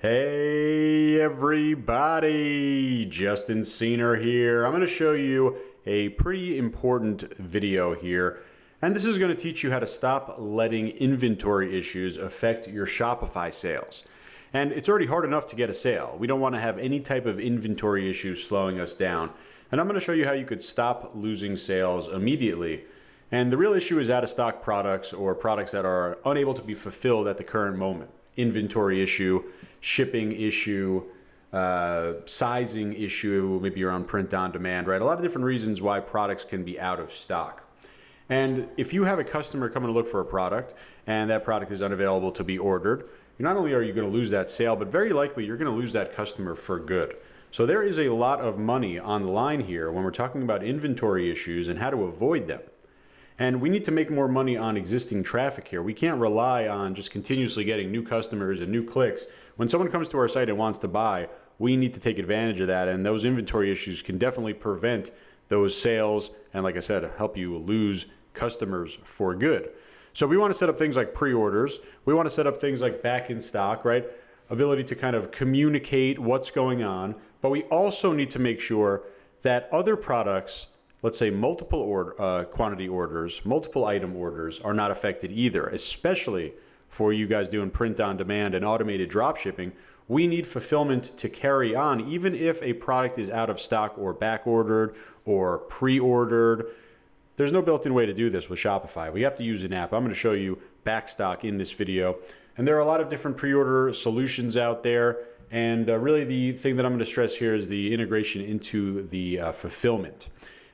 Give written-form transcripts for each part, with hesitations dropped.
Hey everybody, Justin Senior here. I'm going to show you a pretty important video here, and this is going to teach you how to stop letting inventory issues affect your Shopify sales. And it's already hard enough to get a sale. We don't want to have any type of inventory issues slowing us down. And I'm going to show you how you could stop losing sales immediately. And the real issue is out of stock products or products that are unable to be fulfilled at the current moment. Inventory issue, shipping issue, sizing issue, maybe you're on print on demand, right? A lot of different reasons why products can be out of stock. And if you have a customer coming to look for a product and that product is unavailable to be ordered, not only are you going to lose that sale, but very likely you're going to lose that customer for good. So there is a lot of money on the line here when we're talking about inventory issues and how to avoid them. And we need to make more money on existing traffic here. We can't rely on just continuously getting new customers and new clicks. When someone comes to our site and wants to buy, we need to take advantage of that. And those inventory issues can definitely prevent those sales. And like I said, help you lose customers for good. So we want to set up things like pre-orders. We want to set up things like back in stock, right? Ability to kind of communicate what's going on. But we also need to make sure that other products, let's say multiple quantity orders, multiple item orders are not affected either, especially for you guys doing print on demand and automated drop shipping. We need fulfillment to carry on even if a product is out of stock or back ordered or pre-ordered. There's no built-in way to do this with Shopify. We have to use an app. I'm going to show you BackStock in this video. And there are a lot of different pre-order solutions out there. And really the thing that I'm going to stress here is the integration into the fulfillment.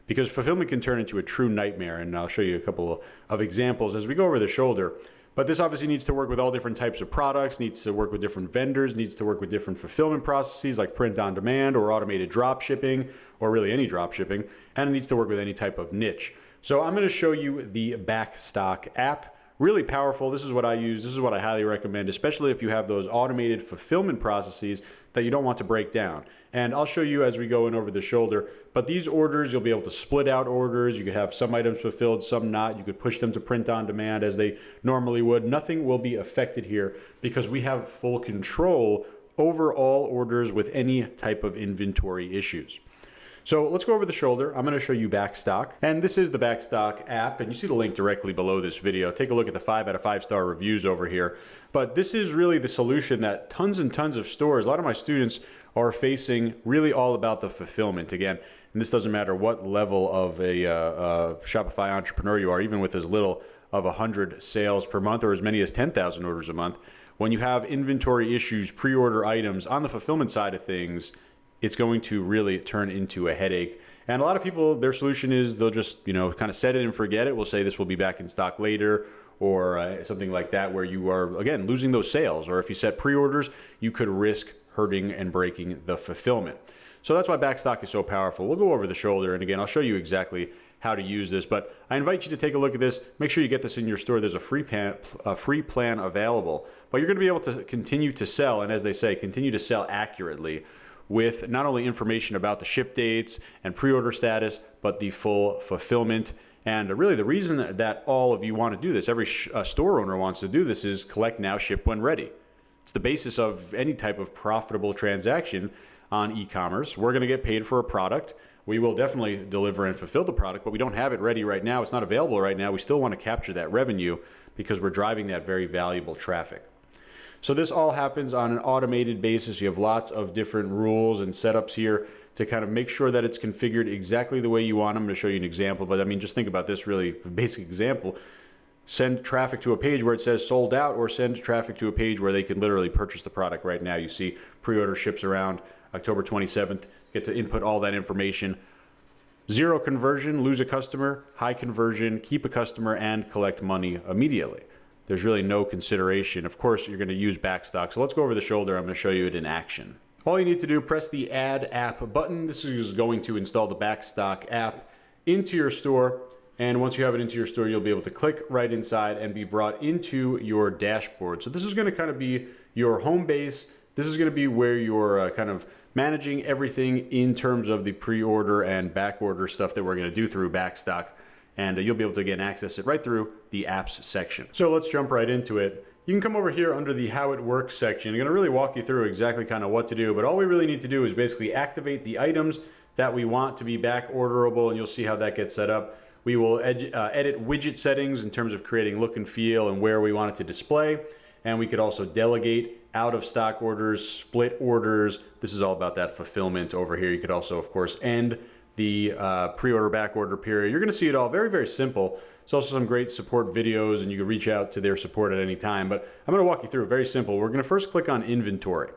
Because fulfillment can turn into a true nightmare, and I'll show you a couple of examples as we go over the shoulder. But this obviously needs to work with all different types of products, needs to work with different vendors, needs to work with different fulfillment processes like print on demand or automated drop shipping, or really any drop shipping, and it needs to work with any type of niche. So I'm going to show you the BackStock app. Really powerful. This is what I use. This is what I highly recommend, especially if you have those automated fulfillment processes that you don't want to break down. And I'll show you as we go in over the shoulder. But these orders, you'll be able to split out orders. You could have some items fulfilled, some not. You could push them to print on demand as they normally would. Nothing will be affected here because we have full control over all orders with any type of inventory issues. So let's go over the shoulder. I'm going to show you BackStock. And this is the BackStock app. And you see the link directly below this video. Take a look at the 5 out of 5 star reviews over here. But this is really the solution that tons and tons of stores, a lot of my students are facing, really all about the fulfillment. Again, and this doesn't matter what level of a Shopify entrepreneur you are, even with as little of 100 sales per month or as many as 10,000 orders a month. When you have inventory issues, pre-order items on the fulfillment side of things, it's going to really turn into a headache. And a lot of people, their solution is they'll just, kind of set it and forget it. We'll say this will be back in stock later or something like that, where you are, again, losing those sales. Or if you set pre-orders, you could risk hurting and breaking the fulfillment. So that's why BackStock is so powerful. We'll go over the shoulder. And again, I'll show you exactly how to use this. But I invite you to take a look at this. Make sure you get this in your store. There's a free plan available. But you're going to be able to continue to sell. And as they say, continue to sell accurately, with not only information about the ship dates and pre-order status, but the full fulfillment. And really the reason that all of you want to do this, every store owner wants to do this, is collect now, ship when ready. It's the basis of any type of profitable transaction on e-commerce. We're going to get paid for a product. We will definitely deliver and fulfill the product, but we don't have it ready right now. It's not available right now. We still want to capture that revenue because we're driving that very valuable traffic. So this all happens on an automated basis. You have lots of different rules and setups here to kind of make sure that it's configured exactly the way you want. I'm going to show you an example, but I mean, just think about this really basic example. Send traffic to a page where it says sold out, or send traffic to a page where they can literally purchase the product right now. You see pre-order ships around October 27th. Get to input all that information. 0 conversion, lose a customer. High conversion, keep a customer and collect money immediately. There's really no consideration. Of course, you're going to use BackStock. So let's go over the shoulder. I'm going to show you it in action. All you need to do, press the Add App button. This is going to install the BackStock app into your store. And once you have it into your store, you'll be able to click right inside and be brought into your dashboard. So this is going to kind of be your home base. This is going to be where you're kind of managing everything in terms of the pre-order and back order stuff that we're going to do through BackStock. And you'll be able to, again, access it right through the apps section. So let's jump right into it. you can come over here under the how it works section. I'm going to really walk you through exactly kind of what to do, but all we really need to do is basically activate the items that we want to be back orderable, and you'll see how that gets set up. We will edit widget settings in terms of creating look and feel and where we want it to display. And we could also delegate out of stock orders, split orders. This is all about that fulfillment over here. You could also, of course, end the pre-order back order period. You're going to see it all very, very simple. There's also some great support videos, and you can reach out to their support at any time. But I'm going to walk you through it. Very simple. We're going to first click on inventory.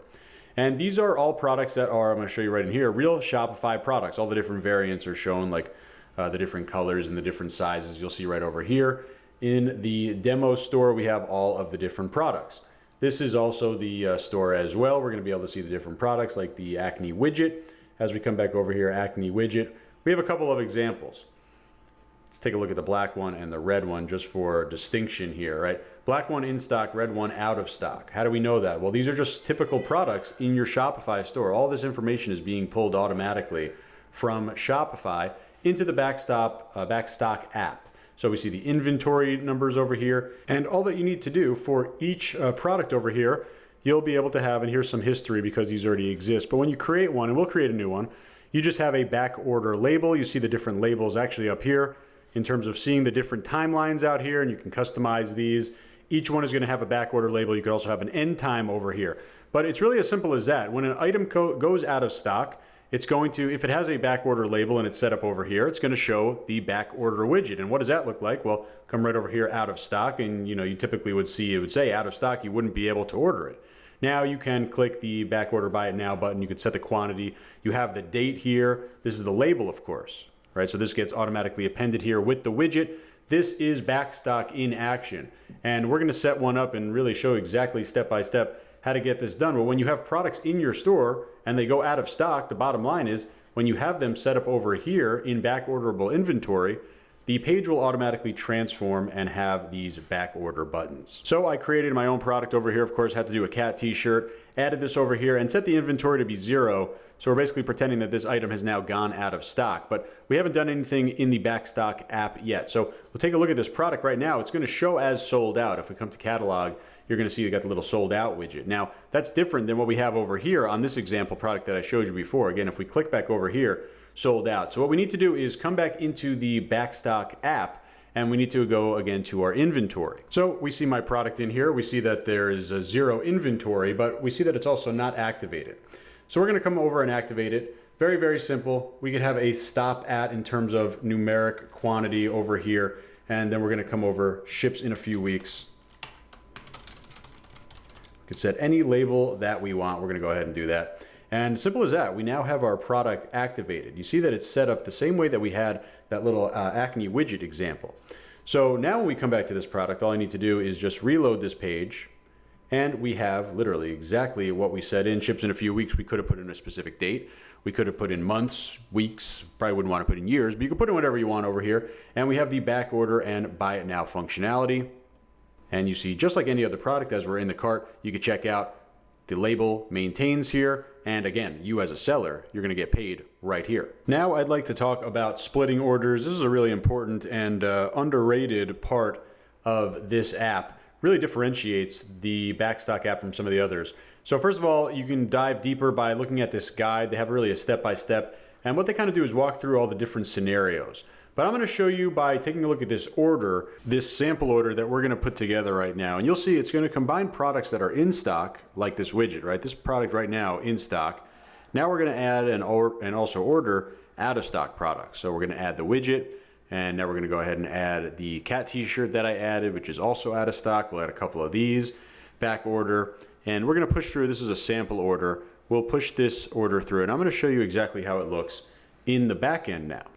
And these are all products that are, I'm going to show you right in here, real Shopify products. All the different variants are shown, like the different colors and the different sizes. You'll see right over here. In the demo store, we have all of the different products. This is also the store as well. We're going to be able to see the different products like the acne widget. As we come back over here, acne widget, we have a couple of examples. Let's take a look at the black one and the red one just for distinction here, right? Black one in stock, red one out of stock. How do we know that? Well, these are just typical products in your Shopify store. All this information is being pulled automatically from Shopify into the BackStock app. So we see the inventory numbers over here, and all that you need to do for each product over here, you'll be able to have, and here's some history because these already exist, but when you create one, and we'll create a new one, you just have a back order label. You see the different labels actually up here in terms of seeing the different timelines out here, and you can customize these. Each one is going to have a back order label. You could also have an end time over here, but it's really as simple as that. When an item goes out of stock, it's going to, if it has a back order label and it's set up over here, it's going to show the back order widget. And what does that look like? Well, come right over here, out of stock, and you typically would see, it would say out of stock, you wouldn't be able to order it. Now you can click the back order buy it now button. You could set the quantity. You have the date here. This is the label, of course, right? So this gets automatically appended here with the widget. This is BackStock in action. And we're going to set one up and really show exactly step by step how to get this done. Well, when you have products in your store and they go out of stock, the bottom line is when you have them set up over here in back orderable inventory, the page will automatically transform and have these back order buttons. So I created my own product over here, of course, had to do a cat t-shirt, added this over here and set the inventory to be 0. So we're basically pretending that this item has now gone out of stock, but we haven't done anything in the BackStock app yet. So we'll take a look at this product right now. It's going to show as sold out. If we come to catalog, you're going to see you got the little sold out widget. Now that's different than what we have over here on this example product that I showed you before. Again, if we click back over here, sold out. So what we need to do is come back into the BackStock app and we need to go again to our inventory. So we see my product in here. We see that there is a 0 inventory, but we see that it's also not activated. So we're going to come over and activate it. Very, very simple. We could have a stop at in terms of numeric quantity over here. And then we're going to come over ships in a few weeks. We could set any label that we want. We're going to go ahead and do that. And simple as that, we now have our product activated. You see that it's set up the same way that we had that little acne widget example. So now when we come back to this product, all I need to do is just reload this page. And we have literally exactly what we set in. Ships in a few weeks. We could have put in a specific date. We could have put in months, weeks. Probably wouldn't want to put in years, but you can put in whatever you want over here. And we have the back order and buy it now functionality. And you see, just like any other product, as we're in the cart, you can check out the label maintains here. And again, you as a seller, you're going to get paid right here. Now I'd like to talk about splitting orders. This is a really important and underrated part of this app. Really differentiates the BackStock app from some of the others. So first of all, you can dive deeper by looking at this guide. They have really a step-by-step. And what they kind of do is walk through all the different scenarios. But I'm going to show you by taking a look at this order, this sample order that we're going to put together right now. And you'll see it's going to combine products that are in stock, like this widget, right? This product right now in stock. Now we're going to add and also order out of stock products. So we're going to add the widget. And now we're going to go ahead and add the cat t-shirt that I added, which is also out of stock. We'll add a couple of these, back order, and we're going to push through. This is a sample order. We'll push this order through, and I'm going to show you exactly how it looks in the back end now.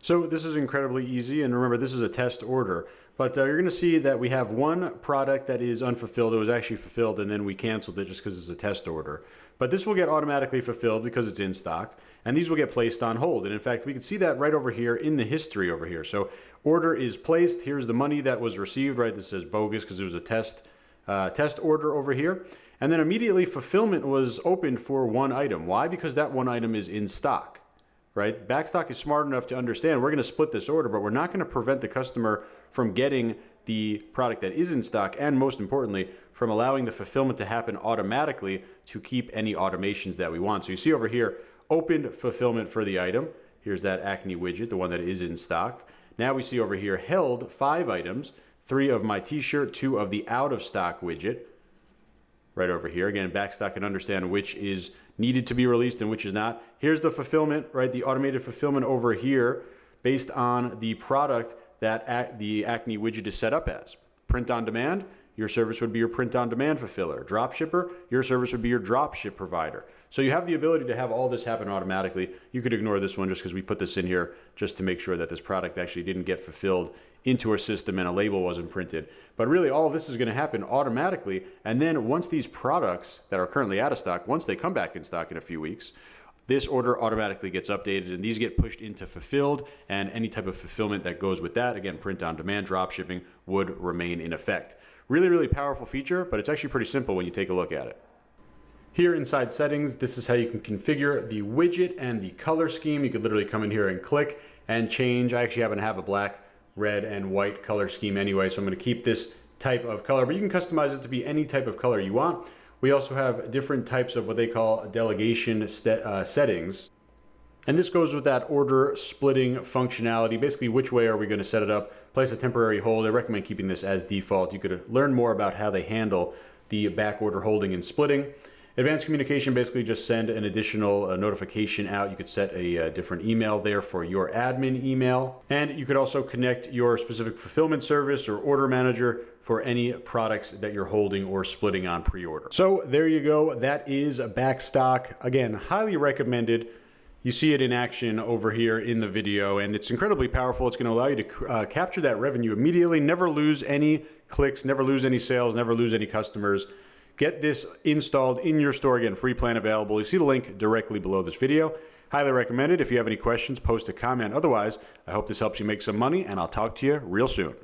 So this is incredibly easy, and remember, this is a test order. But you're going to see that we have one product that is unfulfilled. It was actually fulfilled, and then we canceled it just because it's a test order. But this will get automatically fulfilled because it's in stock, and these will get placed on hold. And in fact, we can see that right over here in the history over here. So order is placed. Here's the money that was received, right? This says bogus because it was a test order over here. And then immediately fulfillment was opened for one item. Why? Because that one item is in stock. Right? BackStock is smart enough to understand we're going to split this order, but we're not going to prevent the customer from getting the product that is in stock, and most importantly, from allowing the fulfillment to happen automatically to keep any automations that we want. So you see over here, opened fulfillment for the item. Here's that acne widget, the one that is in stock. Now we see over here, held 5 items, 3 of my t-shirt, 2 of the out of stock widget. Right over here. Again, BackStock can understand which is needed to be released and which is not. Here's the fulfillment, right? The automated fulfillment over here based on the product that the acne widget is set up as. Print on demand, your service would be your print on demand fulfiller. Drop shipper, your service would be your drop ship provider. So you have the ability to have all this happen automatically. You could ignore this one just because we put this in here just to make sure that this product actually didn't get fulfilled into our system and a label wasn't printed. But really all of this is going to happen automatically. And then once these products that are currently out of stock, once they come back in stock in a few weeks, this order automatically gets updated and these get pushed into fulfilled, and any type of fulfillment that goes with that, again, print on demand, drop shipping, would remain in effect. Really, really powerful feature, but it's actually pretty simple when you take a look at it. Here inside settings, this is how you can configure the widget and the color scheme. You could literally come in here and click and change. I actually happen to have a black, red, and white color scheme anyway, so I'm going to keep this type of color, but you can customize it to be any type of color you want. We also have different types of what they call delegation settings. And this goes with that order splitting functionality. Basically, which way are we going to set it up? Place a temporary hold. I recommend keeping this as default. You could learn more about how they handle the back order holding and splitting. Advanced communication, basically just send an additional notification out. You could set a different email there for your admin email. And you could also connect your specific fulfillment service or order manager for any products that you're holding or splitting on pre-order. So there you go. That is BackStock. Again, highly recommended. You see it in action over here in the video, and it's incredibly powerful. It's going to allow you to capture that revenue immediately, never lose any clicks, never lose any sales, never lose any customers. Get this installed in your store. Again, free plan available. You see the link directly below this video. Highly recommended. If you have any questions, post a comment. Otherwise, I hope this helps you make some money, and I'll talk to you real soon.